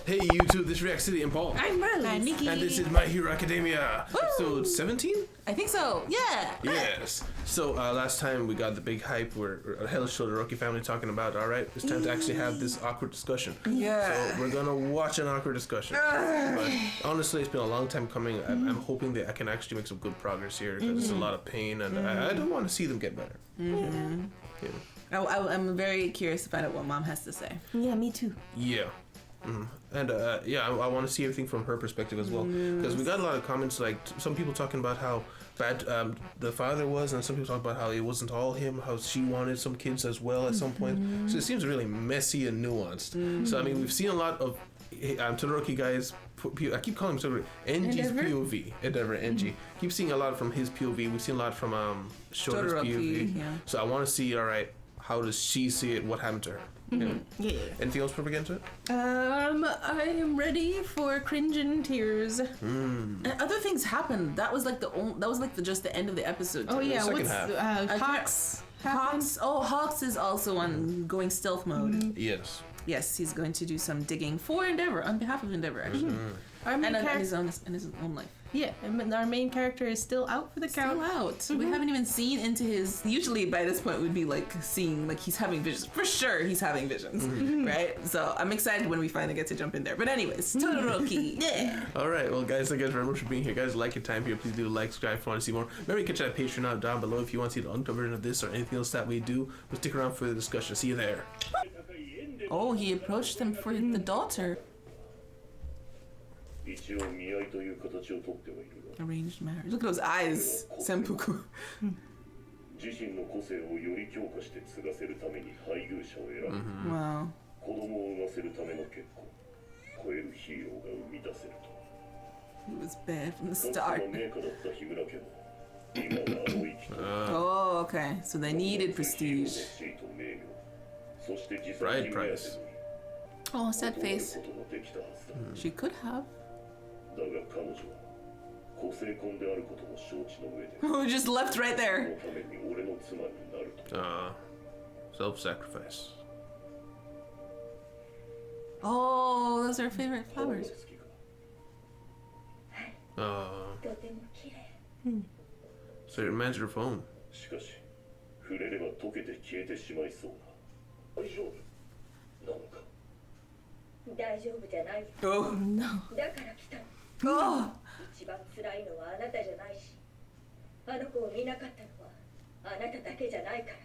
Hey YouTube, this is React City and Paul. I'm Rose. I'm Nikki. And this is My Hero Academia, episode 17? I think so. Yeah. Yes. So last time we got the big hype where Hell showed the Rocky family talking about, alright, it's time to actually have this awkward discussion. Yeah. So we're gonna watch an awkward discussion. But honestly, it's been a long time coming. I'm hoping that I can actually make some good progress here because it's a lot of pain and I don't want to see them get better. Yeah. I'm very curious to find out what Mom has to say. Yeah, me too. Yeah. And I want to see everything from her perspective as well, because we got a lot of comments, like some people talking about how bad the father was, and some people talking about how it wasn't all him, how she wanted some kids as well at some point. So it seems really messy and nuanced. So I mean, we've seen a lot of Todoroki guys. I keep calling him Todoroki. Enji's POV. Endeavor Enji. Keep seeing a lot from his POV. We've seen a lot from Shota's POV. Yeah. So I want to see, all right, how does she see it? What happened to her? Yeah. Anything else before we get into it? I am ready for cringe and tears. And other things happened. That was like just the end of the episode. Oh yeah, second what's half. Hawks? Hawks. Oh, Hawks is also on going stealth mode. Yes. Yes, he's going to do some digging for Endeavor, on behalf of Endeavor, actually, Our main and character. in his own life. Yeah, and our main character is still out for the count. Still out. We haven't even seen into his. Usually by this point we'd be like seeing like he's having visions. For sure he's having visions, right? So I'm excited when we finally get to jump in there. But anyways, Todoroki. Yeah. All right. Well, guys, thank you guys very much for being here. Guys, like your time here. Please do like, subscribe if you want to see more. Remember, you can check out Patreon out down below if you want to see the uncut version of this or anything else that we do. But stick around for the discussion. See you there. Oh, he approached him for the daughter. 一応見合いという形をとってはいるが Arranged marriage. Look at those eyes, Senpuku. 自身の個性をより強化して継がせるために配偶者を選ぶ、 Wow. 子供を産ませるための結婚超えるヒーローが生み出せると He was bad from the かつて start. は名家だった日村家も今は青い人 Oh, okay. So they needed ヒーロー prestige. の地位と名誉そして自 Bride 殺に目当て price. に Oh, sad 断る face. こともできたはずだ、 She could have. だが彼女は個性婚であることも承知の上で Who just left right そ there. のために俺の妻になると Self-sacrifice. Oh, those are her favorite 好 flowers. きか So it reminds her of home. しかし触れれば溶けて消えてしまいそうな大丈夫なのか大丈夫じゃない。 Oh. だから来たの。 Oh. 一番辛いのはあなたじゃないし、あの子を見なかったのはあなただけじゃないから。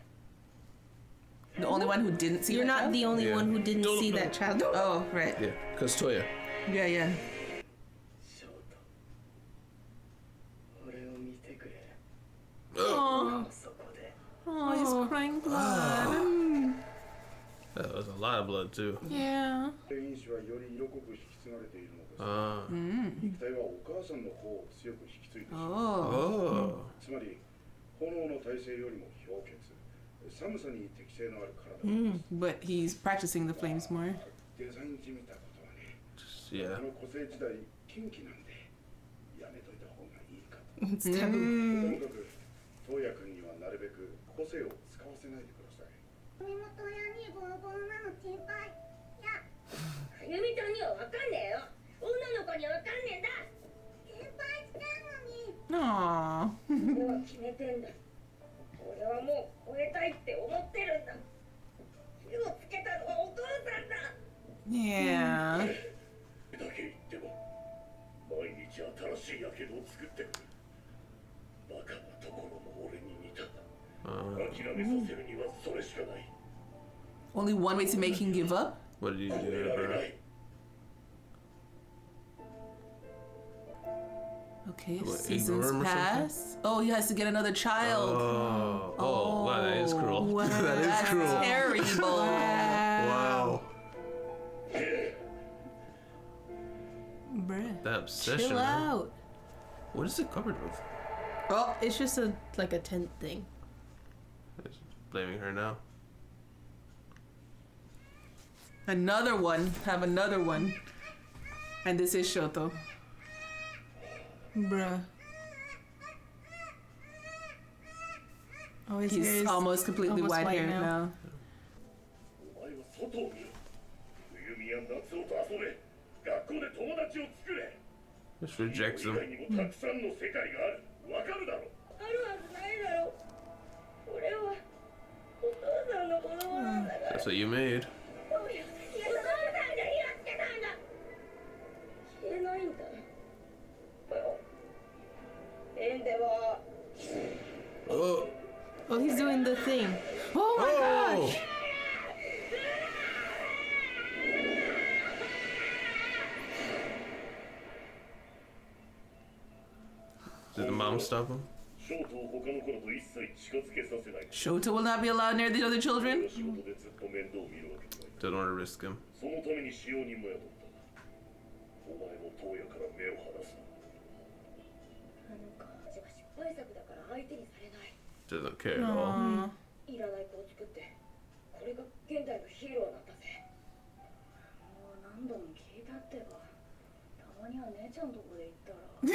The only one who didn't see You're that not child? the only Yeah. one who didn't Don't- see don't- that child. Oh, right. Yeah, because Toya. Yeah, yeah. 翔太俺を見てくれ Oh, そこで oh, he's crying blood. That was a lot of blood too. Yeah. 因子はより色濃く引き継がれているのです。 Uh, 肉体はお母さんの方を強く引き継いでしまう。 Oh. oh. つまり炎の耐性よりも氷結、寒さに適性のある体なんです。 But he's practicing the flames more. デザインじみたことはね、 Yeah. この個性時代禁忌なんでやめといた方がいいかと。 It's taboo. ともかく東也君にはなるべく個性を使わせないでください。身元親にボロボロなの心配。いや、ゆみちゃんにはわかんねえよ。女の子にはわかんねえんだ。心配してんのに。 Aww. 俺は決めてんだ。俺はもう終えたいって思ってるんだ。火をつけたのはお父さんだ。 Yeah. だけ言っても毎日新しいやけどを作ってくるバカなところも俺に似た諦めさせるにはそれしかない Only one way to make him give up? What did you 超 do え to られな her? い Okay, What, seasons ignore him or pass. Oh, he has to get another child. Oh, wow, that is cruel. Wow, That is that's cruel. terrible. Wow. Bruh. That obsession. Chill man. out. What is it covered with? Oh, it's just like a tent thing. He's blaming her now. Another one. Have another one. And this is Shoto. Bruh. Oh, his hair He's is almost completely almost white white hair now. now. お前は外を見ろ冬宮夏男と遊べ学校で友達を作れ。 Just rejects 以 him. 外にもたくさんの世界がある。わかるだろう。あるはずないだろ。俺はお父さんの子供なんだから。 That's what you made. そうよ。お父さんが火をつけたんだ。消えないんだ。エンデは Oh. Oh, he's doing the thing. Oh my Oh. gosh! Did the mom stop him? ショートを他の頃と一切近づけさせない。 Shota will not be allowed near the other children. 仕事でずっと面倒を見るわけにはいかない。 Don't want to risk him. そのために使用人も雇った。お前も当夜から目を離すな。あの感じは失敗作だから相手にされない。 Doesn't care at all. いらない子を作って、これが現代のヒーローなんだぜ。もう何度も聞いたってば、たまには姉ちゃんとこで行ったら。夏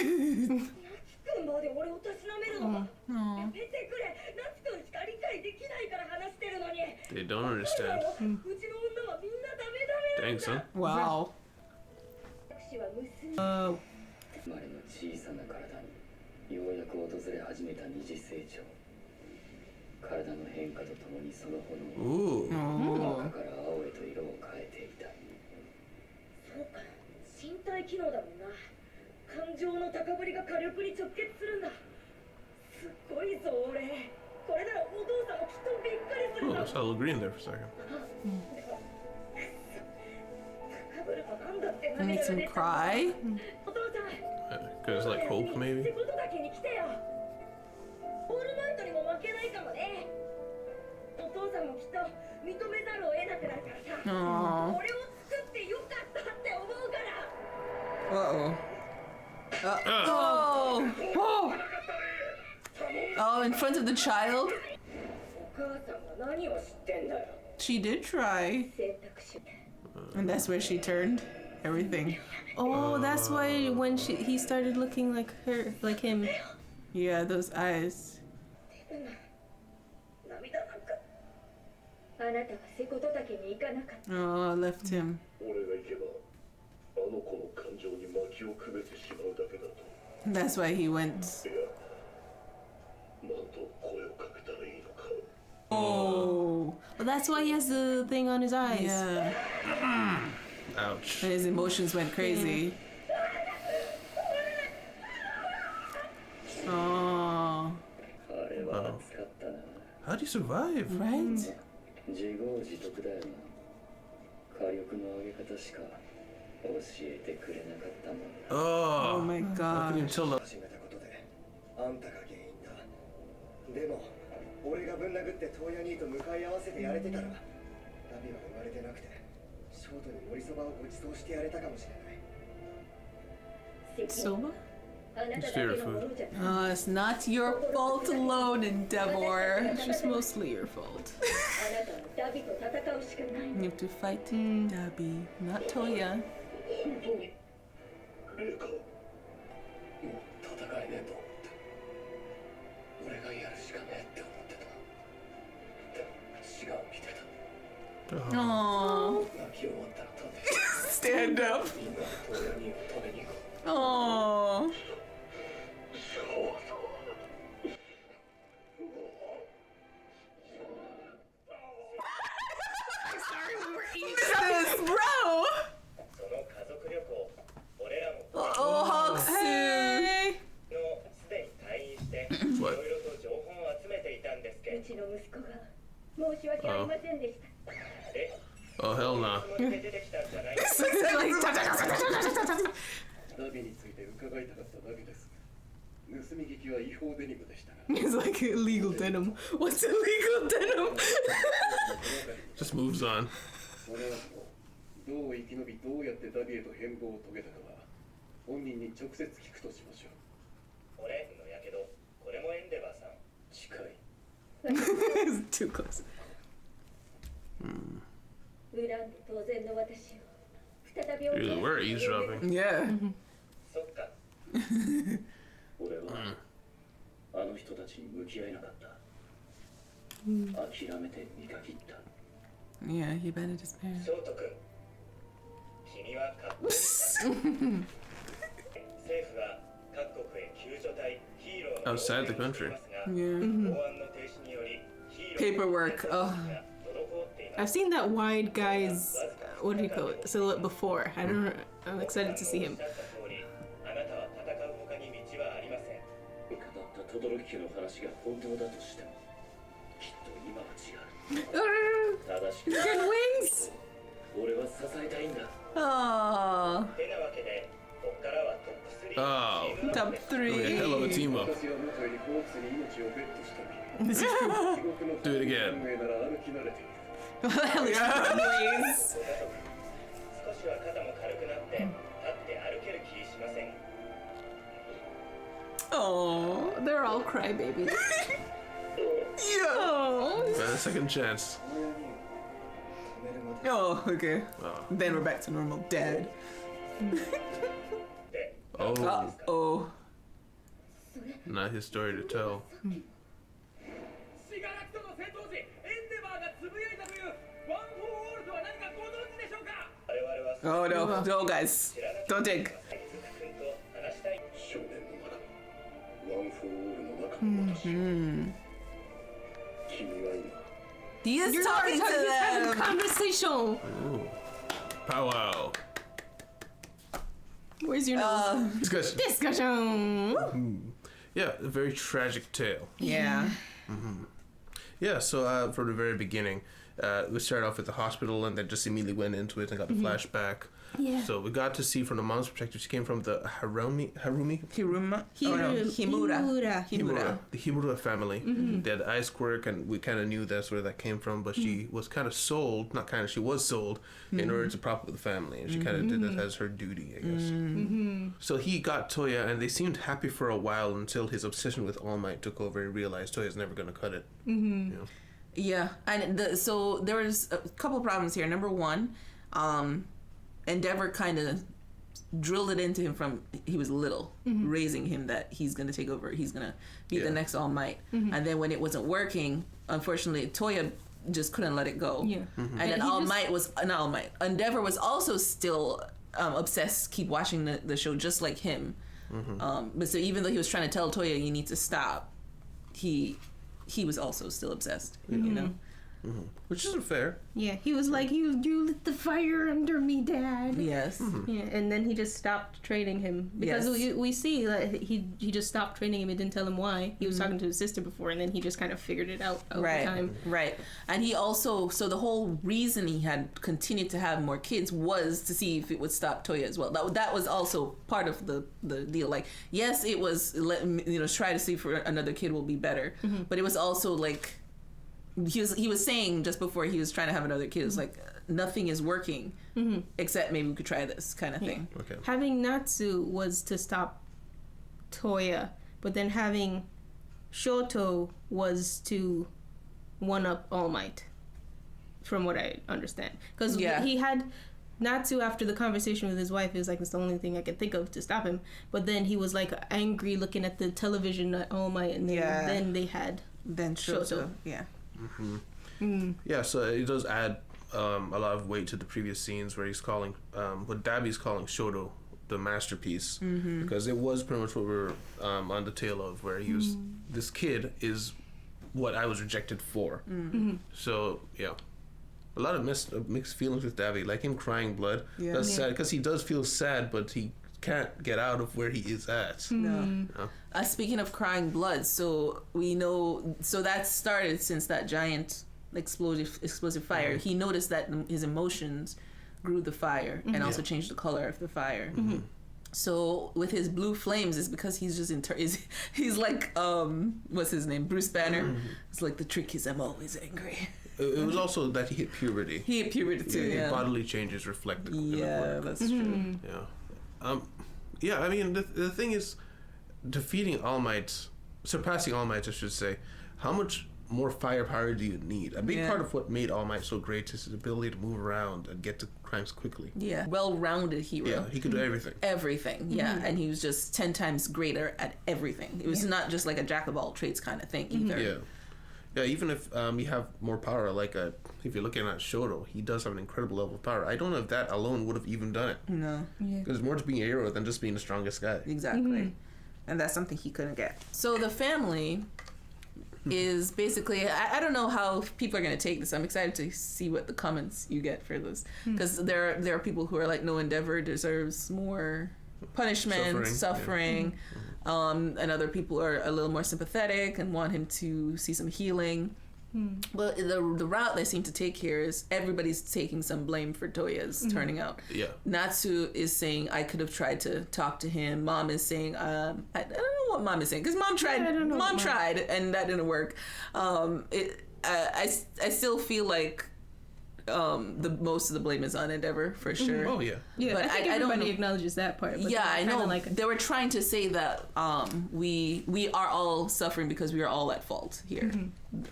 くんまで俺をたしなめるのか。やめてくれ。夏くんしか理解できないから話してるのに。 They don't understand. うちの女はみんなダメダメなん Dang, だ。 son. Wow. 私は娘。 Oh. 生まれの小さな体にようやく訪れ始めた二次成長。体の変化とともにその炎は Ooh. 赤から青へと色を変えていた。そうか、身体機能だもんな。感情の高ぶりが火力に直結するんだ。すごいぞ俺。これならお父さんもきっとびっくりする Oh, だ I saw a little green there for a second. 高ぶるとなんだって Makes him cry. お父さん。 Cause like hope, っ maybe. てことだけに来てよ。オールマイトにも負けないかもね。お父さんもきっと認めざるを得なくなるからさ。 Aww. 俺を作ってよかったって思うから。 Uh-oh. Oh. Oh. Oh, in front of the child? お母さんが何を知ってんだよ。 She did try. 選択肢。 And that's where she turned everything. Oh, that's why when he started looking like her, like him. Yeah, those eyes. 涙なんか。あなたは瀬古畑に行かなかった。 Oh, left him. 俺が行けばあの子の感情に薪をくべてしまうだけだと。 That's why he went. いや、なんと声をかけたらいいのか。 Oh. Well, that's why he has the thing on his eyes. Yeah. Ouch. And his emotions went crazy. Oh. あれは熱かったな。 How'd you survive? Right? 自業自得だよな。火力の上げ方しか教えてくれなかったもんな。 Oh Oh. my I couldn't god. even tell the 始めたことであんたが原因だ。でも俺がぶん殴ってトーヤ兄と向かい合わせてやれてたらダビは生まれてなくてショートに盛りそばをご馳走してやれたかもしれない。 Soba? あなただけのものじゃない。 Oh, it's not your fault alone, Endeavor. It's just mostly your fault. あなたはダビと戦うしかない。 You have to fight Dabi, not Toya. 本当にレイカ、もう戦えねえと思って俺がやるしかねえって思ってた。でも違うみたいだ。 Oh. 泣き終わったら立て Stand up. みんなでトーヤ兄を止めに行こう。 Oh. そうそう This, bro. その家族旅行、俺らも Oh, Hoksu. のすでに退院していろいろと情報を集めていたんですけど。うちの息子が申し訳ありませんでした。え、 Oh hell nah. 気持ちで出てきたんじゃない？ ダビについて伺いたかっただけです。盗み聞きは違法デニムでしたが。 It's like illegal denim. What's illegal denim? Just moves on. それはどう生き延びどうやってダビへと変貌を遂げたかは本人に直接聞くとしましょう。俺のやけど、これもエンデバーさん。近い。 It's too close. 恨んで当然の私を再び Really, we're eavesdropping. Yeah. そっか。俺はあの人たちに向き合えなかった。諦めて見限った。 Yeah, he abandoned his parents. ショート君、君君はかっこいいわ政府が各国へ救助隊ヒーローの Outside the country. Yeah. 法案の停止によりヒーロー Paperwork. Oh. が滞っています I've seen that wide guy's what do you call it silhouette before. I'm excited to see him. あなたは戦う他に道はありません語った轟家の話が本当だとしてもきっと今は違う正しく Good wings. 俺は支えたいんだ Oh. てなわけでここからはトップ3 Oh. Top Oh, yeah, hell of a 3. team up. 私はもとよりホークスに命をベットした身地獄の Do it again. 運営なら歩き慣れている Wings. 少しは肩も軽くなって立って歩ける気しません Oh. They're all crybabies. Yeah. Oh. A second chance. 止めるまで Oh, okay. Oh. Then we're back to normal. Dad. で Oh, Oh. not his story to tell. シガラクトの戦闘時エンデバーがつぶやいたというワン・フォー・オールとは何かご存知でしょうか我々は Oh no. No, guys. Don't dig. 君と話したい少年の学びワン・フォー・オールの中の私、君は今 He is You're talking to having them. conversation. Ooh. Powwow. Where's your nose? Discussion. Discussion. Yeah, a very tragic tale. Yeah. Yeah, so from the very beginning, we started off at the hospital and then just immediately went into it and got the flashback. Yeah. So we got to see from the mom's perspective, she came from the Harumi? Hiruma. Oh, no. Himura. Himura. The Himura family. They had ice quirk, and we kind of knew that's where that came from, but she was kind of sold, not kind of, she was sold in order to prop up the family, and she kind of did that as her duty, I guess. So he got Toya, and they seemed happy for a while until his obsession with All Might took over and realized Toya's never going to cut it. You know? Yeah, and so there was a couple problems here. Number one, Endeavor kind of drilled it into him from he was little, raising him that he's going to take over, he's going to be the next All Might. And then when it wasn't working, unfortunately, Toya just couldn't let it go. Yeah. And then All Might was an All Might. Endeavor was also still obsessed, keep watching the show just like him. But so even though he was trying to tell Toya, you need to stop, he was also still obsessed, you know? Which isn't fair. Yeah, he was like, you lit the fire under me, Dad. Yes. Yeah, and then he just stopped training him because Yes. we see that he just stopped training him and didn't tell him why. He was talking to his sister before, and then he just kind of figured it out over time. Right. And he also, so the whole reason he had continued to have more kids was to see if it would stop Toya as well. That was also part of the deal. Like, yes, it was, try to see if another kid will be better, but it was also like, he was saying just before he was trying to have another kid, it was like, nothing is working except maybe we could try this kind of thing. Okay. Having Natsu was to stop Toya, but then having Shoto was to one-up All Might, from what I understand. Because he had Natsu, after the conversation with his wife, it was like, it's the only thing I could think of to stop him. But then he was like angry looking at the television at All Might, and then they had Then Shoto. Yeah. Yeah, so it does add a lot of weight to the previous scenes where he's calling, what Dabi's calling Shoto the masterpiece, because it was pretty much what we're on the tail of, where he was, this kid is what I was rejected for. So, yeah. A lot of mixed feelings with Dabi, like him crying blood. Yeah. That's sad, because he does feel sad, but he can't get out of where he is at. No. No. Speaking of crying blood, so we know, so that started since that giant explosive fire. He noticed that his emotions grew the fire and also changed the color of the fire. So with his blue flames, it's because he's just he's like what's his name, Bruce Banner. It's like the trick is I'm always angry. It was also that he hit puberty. He hit puberty too. Yeah. Bodily changes reflect the Yeah, that's true. Yeah. I mean, the thing is, defeating All Might, surpassing All Might, I should say, how much more firepower do you need? A big part of what made All Might so great is his ability to move around and get to crimes quickly. Yeah, well-rounded hero. Yeah, he could do everything. Everything, yeah. And he was just 10 times greater at everything. It was not just like a jack of all trades kind of thing either. Yeah, even if you have more power, like if you're looking at Shoto, he does have an incredible level of power. I don't know if that alone would have even done it. No. Yeah. There's more to being a hero than just being the strongest guy. Exactly. And that's something he couldn't get. So the family is basically, I don't know how people are going to take this. I'm excited to see what the comments you get for this. Because there are people who are like, no, Endeavor deserves more punishment, suffering. And other people are a little more sympathetic and want him to see some healing. But the route they seem to take here is everybody's taking some blame for Toya's turning out. Yeah. Natsu is saying, I could have tried to talk to him. Mom is saying, I don't know what Mom is saying, because Mom tried. Mom tried, and that didn't work. I still feel like the most of the blame is on Endeavor for sure. Oh yeah. Yeah, But I think I don't everybody know. acknowledges that part. But Yeah, I know. Like, They were trying to say that we are all suffering because we are all at fault here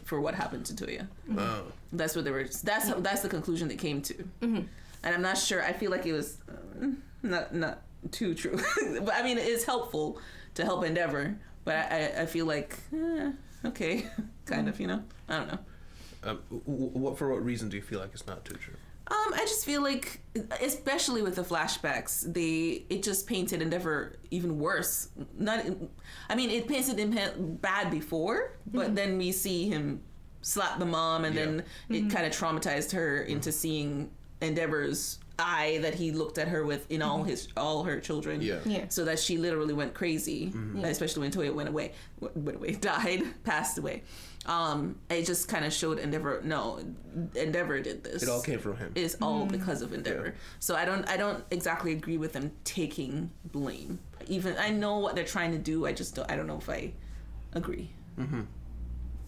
for what happened to Toya. Oh. That's what they were. That's the conclusion they came to. And I'm not sure. I feel like it was not too true. But I mean, it is helpful to help Endeavor. But I feel like okay, kind of. I don't know. For what reason do you feel like it's not too true? I just feel like, especially with the flashbacks, it just painted Endeavor even worse. It painted him bad before, but then we see him slap the mom, and then it kind of traumatized her into seeing Endeavor's eye that he looked at her with in all her children. Yeah. So that she literally went crazy, especially when Toya died, passed away. It just kind of showed Endeavor did this. It all came from him. It's all because of Endeavor. So I don't exactly agree with them taking blame. Even I know what they're trying to do. I don't know if I agree.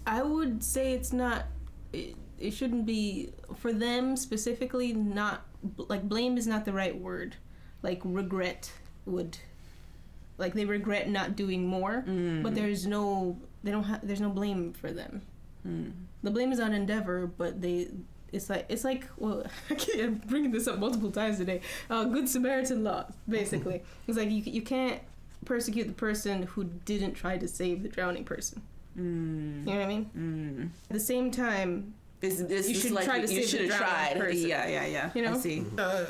I would say it's not. It shouldn't be for them specifically. Not like blame is not the right word. Like regret would. Like they regret not doing more, but there's no blame for them. The blame is on Endeavor, but it's like well, I'm bringing this up multiple times today. Good Samaritan law, basically. It's like you can't persecute the person who didn't try to save the drowning person. You know what I mean? At the same time, you should try to save the drowning person. Yeah. You know? I see.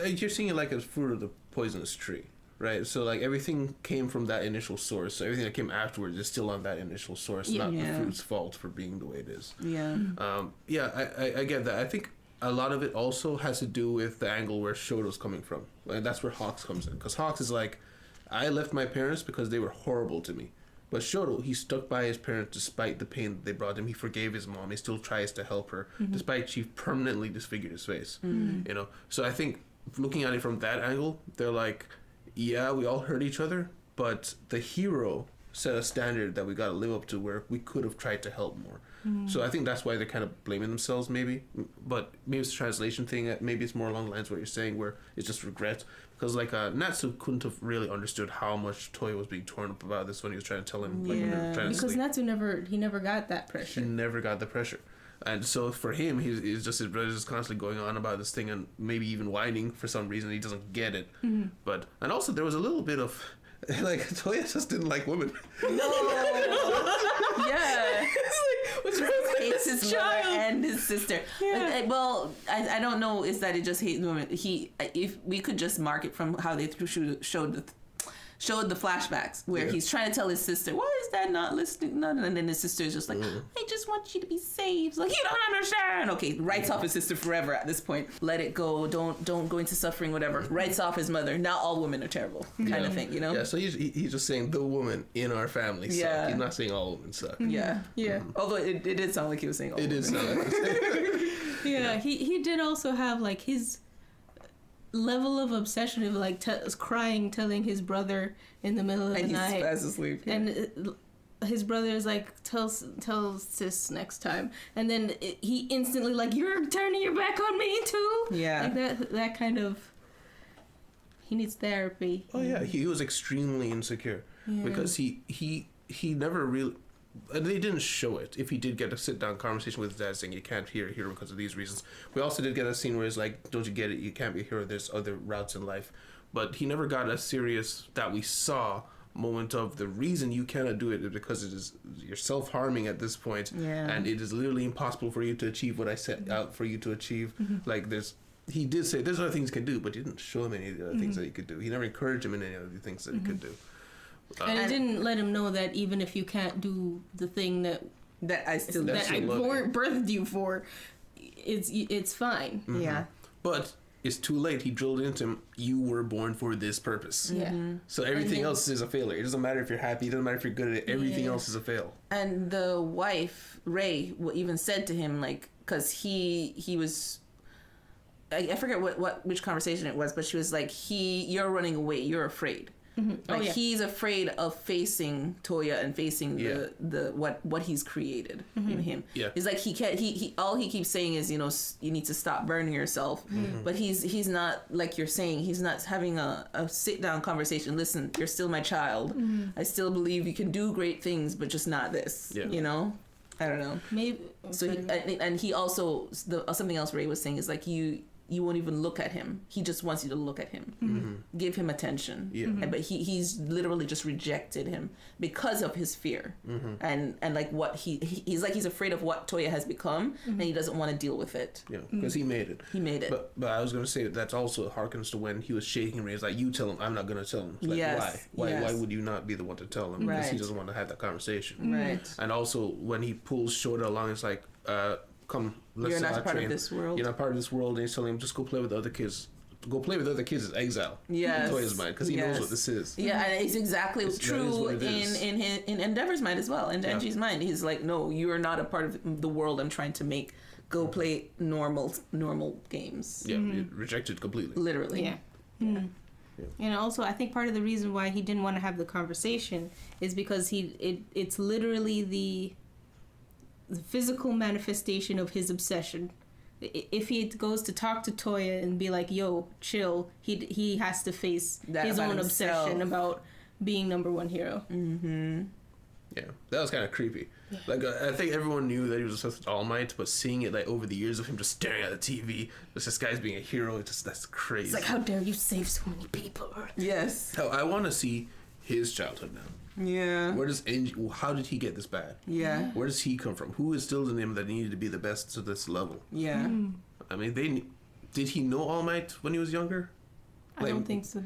You're seeing it like a fruit of the poisonous tree. Right, so like everything came from that initial source. So everything that came afterwards is still on that initial source, not the fruit's fault for being the way it is. Yeah. I get that. I think a lot of it also has to do with the angle where Shoto's coming from. Like that's where Hawks comes in, because Hawks is like, I left my parents because they were horrible to me. But Shoto, he stuck by his parents despite the pain that they brought him. He forgave his mom. He still tries to help her, despite she permanently disfigured his face. So I think looking at it from that angle, they're like, yeah, we all hurt each other, but the hero set a standard that we got to live up to where we could have tried to help more. So I think that's why they're kind of blaming themselves, maybe. But maybe it's a translation thing. Maybe it's more along the lines of what you're saying, where it's just regret. Because like Natsu couldn't have really understood how much Toya was being torn up about this when he was trying to tell him. Like, when they were trying to because sleep. Natsu never got that pressure. He never got the pressure. And so for him, he's just his brother's just constantly going on about this thing and maybe even whining for some reason. He doesn't get it. But and also there was a little bit of like Toya just didn't like women. No. Yeah. What's wrong with Hates this his child? mother and his sister. Yeah. Well, I don't know. Is that it just hates women? If we could just mark it from how they showed the flashbacks where he's trying to tell his sister, why is that not listening? And then his sister is just like, I just want you to be saved. Like, you don't understand. Okay, writes off his sister forever at this point. Let it go. Don't go into suffering, whatever. Writes off his mother. Not all women are terrible, kind of thing, you know? Yeah, so he's just saying the woman in our family suck. Yeah. He's not saying all women suck. Yeah. Yeah. Although it did sound like he was saying all It women. is not. Yeah, he did also have like his level of obsession of like crying, telling his brother in the middle of the night, he's fast asleep. and his brother is like, tell sis next time, and then he instantly like, you're turning your back on me too. Yeah, like that kind of. He needs therapy. Oh yeah, he was extremely insecure because he never really. They didn't show it. If he did get a sit-down conversation with his dad saying you can't be a hero because of these reasons. We also did get a scene where it's like, don't you get it? You can't be a hero. There's other routes in life. But he never got a serious, that we saw, moment of the reason you cannot do it is because you're self-harming at this point, and it is literally impossible for you to achieve what I set out for you to achieve. Like he did say there's other things he can do, but he didn't show him any of the other things that he could do. He never encouraged him in any of the things that he could do. And it didn't let him know that even if you can't do the thing that I still that I birthed you for, it's fine. Yeah. But it's too late. He drilled into him, you were born for this purpose. Yeah. So everything else is a failure. It doesn't matter if you're happy. It doesn't matter if you're good at it. Everything else is a fail. And the wife, Ray, even said to him, like, because he was, I forget which conversation it was, but she was like, you're running away. You're afraid. Like he's afraid of facing Toya and facing the what he's created in him. Yeah. He's like he can't. He all he keeps saying is, you know, you need to stop burning yourself. But he's not, like you're saying, he's not having a sit down conversation. Listen, you're still my child. I still believe you can do great things, but just not this. Yeah. You know. I don't know. Maybe. So and he also something else Ray was saying is like you won't even look at him. He just wants you to look at him. Give him attention. Yeah. But he's literally just rejected him because of his fear. And like what he's like, he's afraid of what Toya has become, and he doesn't want to deal with it. Yeah, because he made it. He made it. But I was going to say that's also harkens to when he was shaking Ray. It's like, you tell him, I'm not going to tell him. It's like, why would you not be the one to tell him? Because he doesn't want to have that conversation. Right. And also when he pulls Shota along, it's like, come, let's you're not train. Part of this world. You're not part of this world, and he's telling him, just go play with the other kids. Go play with other kids is exile. Yes. Toya's mind, because he knows what this is. Yeah, and it's exactly true in Endeavor's mind as well, in Denji's mind. He's like, no, you are not a part of the world I'm trying to make. Go play normal games. Yeah, rejected completely. Literally. Yeah. Yeah. And also, I think part of the reason why he didn't want to have the conversation is because it's literally the physical manifestation of his obsession. If he goes to talk to Toya and be like, yo, chill, he has to face his own obsession about being number one hero. Yeah, that was kind of creepy. Yeah. Like, I think everyone knew that he was obsessed with All Might, but seeing it like over the years of him just staring at the TV, this guy's being a hero, that's crazy. It's like, how dare you save so many people? Yes. Hell, I want to see his childhood now. Yeah. How did he get this bad? Yeah. Where does he come from? Who instilled in him that he needed to be the best to this level? Yeah. I mean, did he know All Might when he was younger? I don't think so.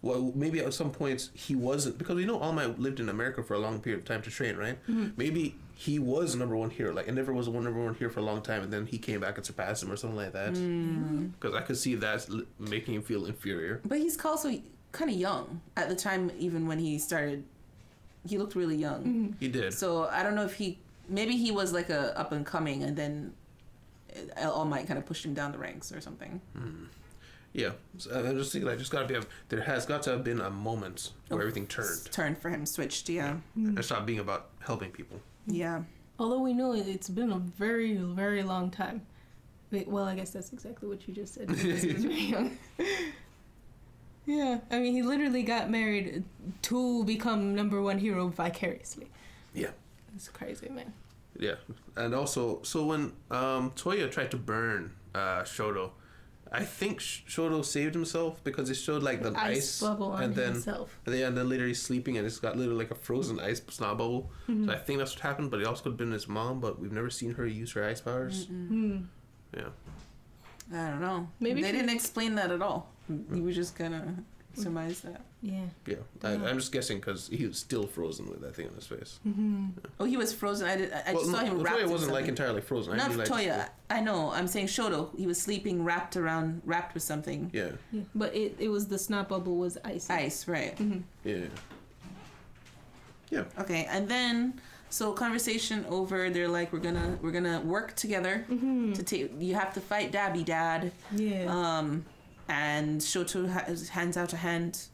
Well, maybe at some points he wasn't, because we know All Might lived in America for a long period of time to train, right? Maybe he was number one hero, like Endeavor was number one hero for a long time, and then he came back and surpassed him or something like that. Because I could see that making him feel inferior. But he's also kind of young at the time. Even when he started, he looked really young. He did. So I don't know if maybe he was like a up and coming, and then All Might kind of pushed him down the ranks or something. Yeah, so I just think there has got to have been a moment where everything turned for him, switched. Yeah, and stopped being about helping people. Yeah. Although we know it's been a very, very long time. Well, I guess that's exactly what you just said. Because he was very young. Yeah, I mean, he literally got married to become number one hero vicariously. Yeah, that's crazy, man. Yeah, and also, so when Toya tried to burn Shoto, I think Shoto saved himself because it showed like the ice bubble on himself. And then later he's sleeping and it's got literally like a frozen ice snot bubble. So I think that's what happened, but it also could have been his mom, but we've never seen her use her ice powers. Yeah. I don't know. Maybe they didn't explain that at all. You were just kind of surmise that. Yeah. Yeah. I'm just guessing because he was still frozen with that thing on his face. Yeah. Oh, he was frozen. I just saw him wrapped. Toya wasn't like entirely frozen. Not Toya. I know. I'm saying Shoto. He was sleeping wrapped with something. Yeah. But it was the snot bubble was ice. Ice, right? Yeah. Yeah. Okay, and then so conversation over. They're like, we're gonna work together to take. You have to fight Dabi, Dad. Yeah. And Shoto hands out a hand.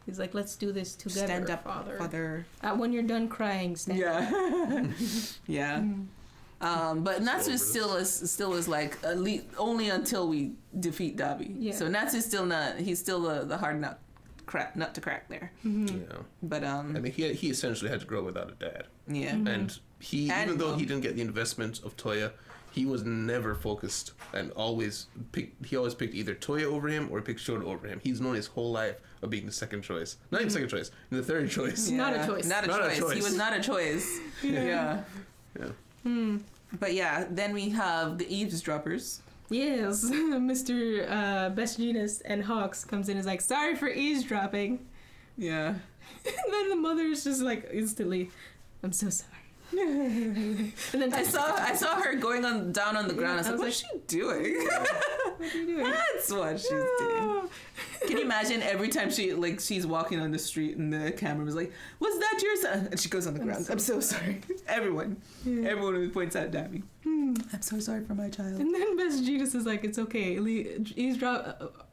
He's like, let's do this together. Stand up, father. When you're done crying, stand up. Yeah. But Natsu still is like only until we defeat Dabi. Yeah. So Natsu's still not. He's still the hard nut to crack there. Yeah. But I mean, he essentially had to grow without a dad. Yeah. And even though he didn't get the investment of Toya, he was never focused and always picked either Toya over him or picked Shoto over him. He's known his whole life of being the second choice. Not even second choice, the third choice. Not a choice. Not a choice. He was not a choice. Yeah. But yeah, then we have the eavesdroppers. Yes, Mr. Best Genius and Hawks comes in and is like, sorry for eavesdropping. Yeah. And then the mother is just like instantly, I'm so sorry. And then I saw her going down on the ground. I was like, what's she doing? What are you doing? That's what she's doing. Can you imagine every time she's walking on the street and the camera was like, was that your son? And she goes on the ground. I'm so sorry. Everyone who points out Dabby. I'm so sorry for my child. And then Best Genius is like, it's okay.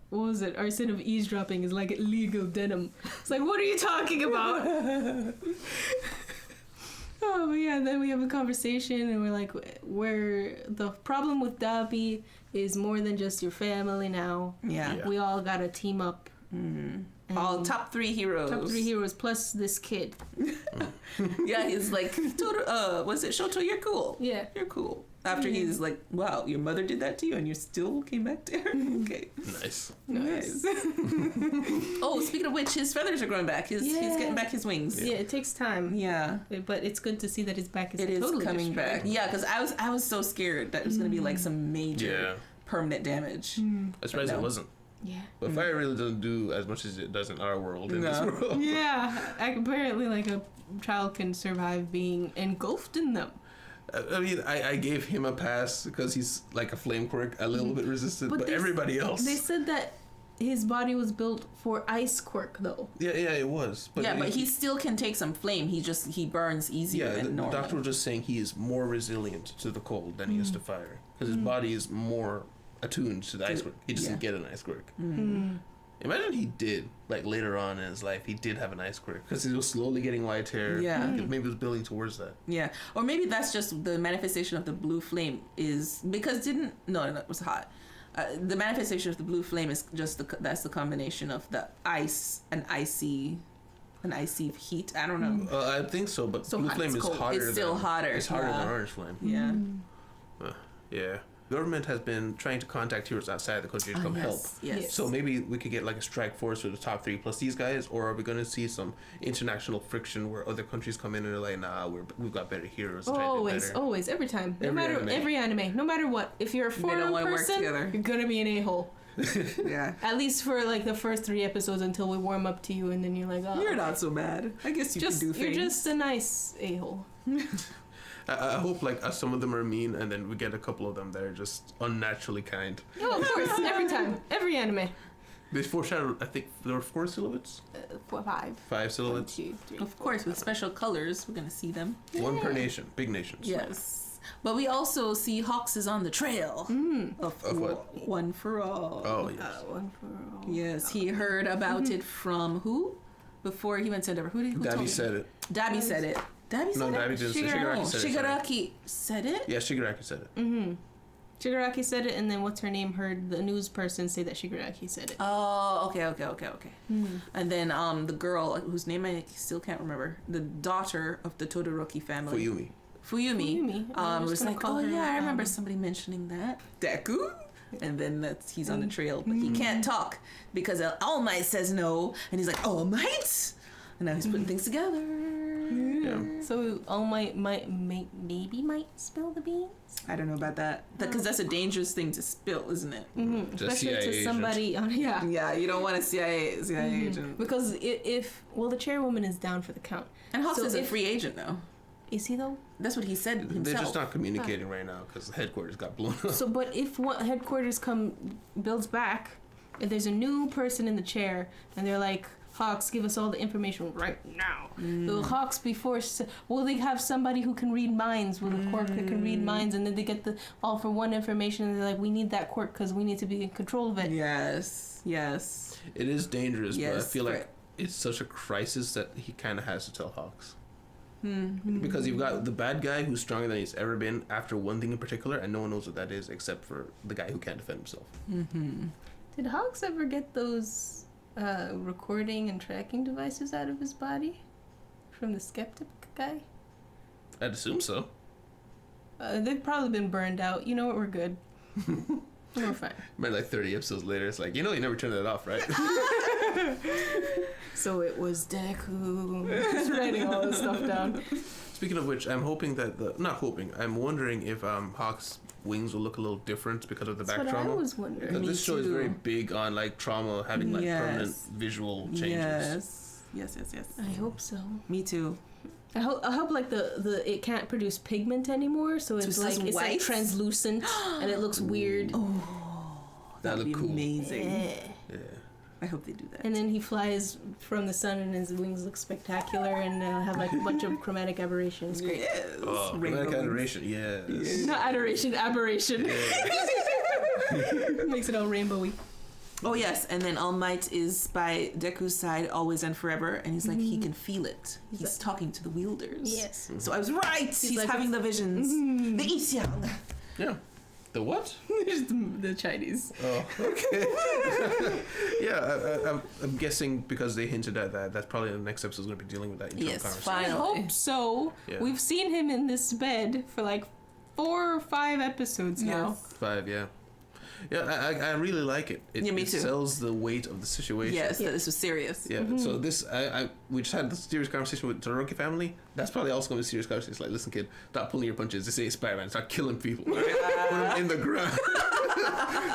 What was it? Our sin of eavesdropping is like illegal denim. It's like, what are you talking about? Oh, but yeah, then we have a conversation and we're like, where the problem with Dabi is more than just your family now. Yeah. We all gotta team up. All top 3 heroes. Top 3 heroes plus this kid. Yeah, he's like, was it Shoto? You're cool. Yeah. You're cool. After he's like, wow, your mother did that to you and you still came back to her? Okay. Nice. Oh, speaking of which, his feathers are growing back. He's getting back his wings. Yeah, it takes time. Yeah. But it's good to see that his back is It is totally coming destroyed. back. Yeah, because I was so scared that it was going to be like some major permanent damage. I'm surprised it wasn't. Yeah. But fire really doesn't do as much as it does in our world, in this world. Yeah. Apparently, like, a child can survive being engulfed in them. I mean, I gave him a pass because he's like a flame quirk, a little bit resistant, but everybody else. They said that his body was built for ice quirk, though. Yeah, it was. But but he still can take some flame. He burns easier than normal. The doctor was just saying he is more resilient to the cold than he is to fire because his body is more attuned to the ice quirk. He doesn't get an ice quirk. Imagine he did, like, later on in his life, he did have an ice quirk because he was slowly getting white hair. Yeah. Maybe he was building towards that. Yeah. Or maybe that's just the manifestation of the blue flame is because it was hot. The manifestation of the blue flame is just that's the combination of the ice and icy heat. I don't know. I think so, but blue flame is hotter. It's still hotter. It's hotter than orange flame. Yeah. Yeah. Government has been trying to contact heroes outside the country to come help. Yes. So maybe we could get like a strike force with the top 3 plus these guys, or are we going to see some international friction where other countries come in and they're like, nah, we've got better heroes. Always, every time. Every anime. No matter what. If you're a foreign person, you're going to be an a-hole. Yeah. At least for like the first 3 episodes until we warm up to you and then you're like, oh. You're not so bad. I guess you can do things. You're just a nice a-hole. I hope like some of them are mean and then we get a couple of them that are just unnaturally kind. Oh, of course. Every time. Every anime. They foreshadowed, I think there were 4 silhouettes? 5. 5 silhouettes? 1, 2, 3. Of course, with special colors, we're going to see them. 1 per nation. Big nations. Yes. But we also see Hawks is on the trail. Of what? One for All. Oh, yes. One for all. Yes, he heard about it from who? Before he went to Endeavor. Who told Dabby him? said it. Dabby said it. Dabby said No, it? Dabby didn't say it. Shigaraki said it. Shigaraki said it? Yeah, Shigaraki said it. Shigaraki said it, and then what's her name heard the news person say that Shigaraki said it. Oh, okay. And then the girl whose name I still can't remember, the daughter of the Todoroki family. Fuyumi. Was like, oh yeah, I remember somebody mentioning that. Deku? And then he's on the trail, but he can't talk because All Might says no, and he's like, All Might? And now he's putting things together. Yeah. So All Might maybe spill the beans? I don't know about that. Because that's a dangerous thing to spill, isn't it? Especially CIA to somebody Yeah, you don't want a CIA agent. Because if the chairwoman is down for the count. And Hawks is a free agent now. Is he though? That's what he said himself. They're just not communicating right now because the headquarters got blown up. So, but if headquarters builds back, if there's a new person in the chair and they're like, Hawks, give us all the information right now. Will Hawks will they have somebody who can read minds with a quirk that can read minds, and then they get the all for one information and they're like, we need that quirk because we need to be in control of it. Yes. It is dangerous, but I feel like it's such a crisis that he kind of has to tell Hawks. Because you've got the bad guy who's stronger than he's ever been after one thing in particular, and no one knows what that is except for the guy who can't defend himself. Did Hawks ever get those recording and tracking devices out of his body from the skeptic guy? I'd assume so. They've probably been burned out. You know what? We're good. We're fine. Man, like 30 episodes later, it's like, you never turned that off, right? So it was Deku. Just writing all this stuff down. Speaking of which, I'm hoping that I'm wondering if Hawk's wings will look a little different because of the That's back what trauma. I was wondering. Because Me this show is too. very big on like trauma having like permanent visual changes. Yes. I hope so. Me too. I hope like the it can't produce pigment anymore, so it's just like white? translucent and it looks weird. That'd That'd look be cool. amazing. Yeah. I hope they do that. And then he flies from the sun and his wings look spectacular and have like a bunch of chromatic aberrations. Great. Yes. Oh, Rainbow like wings. adoration. Yes. Not adoration, aberration. Makes it all rainbowy. Oh yes, and then All Might is by Deku's side always and forever, and he's like he can feel it. He's talking to the wielders. Yes. So I was right. He's like- having the visions. The Ixiang. Yeah. The what? Just the Chinese. Oh, okay. Yeah, I'm guessing because they hinted at that. That's probably the next episode is going to be dealing with that internal Yes, conversation. I finally. hope so. Yeah. We've seen him in this bed for like 4 or 5 episodes now. Yes. 5, yeah. Yeah, I really like it. Yeah, me it too. sells the weight of the situation. Yes, that this was serious. Yeah, so this, we just had this serious conversation with the Todoroki family. That's probably also going to be a serious conversation. It's like, listen, kid, stop pulling your punches. This ain't Spider-Man. Start killing people. Put them in the ground.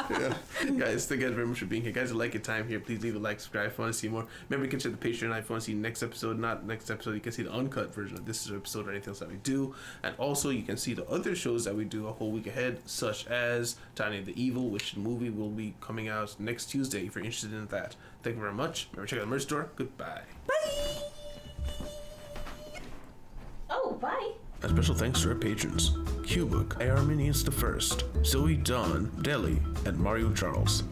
Yeah. Guys, thank you guys very much for being here. Guys, if you like your time here, please leave a like, subscribe if you want to see more. Remember, you can check the Patreon if you want to see next episode. Not next episode, you can see the uncut version of this episode or anything else that we do. And also, you can see the other shows that we do a whole week ahead, such as Tiny the Evil, which the movie will be coming out next Tuesday if you're interested in that. Thank you very much. Remember, check out the merch store. Goodbye. Oh, bye. A special thanks to our patrons: Cubic, Arminius the First, Zoe Dawn, Deli, and Mario Charles.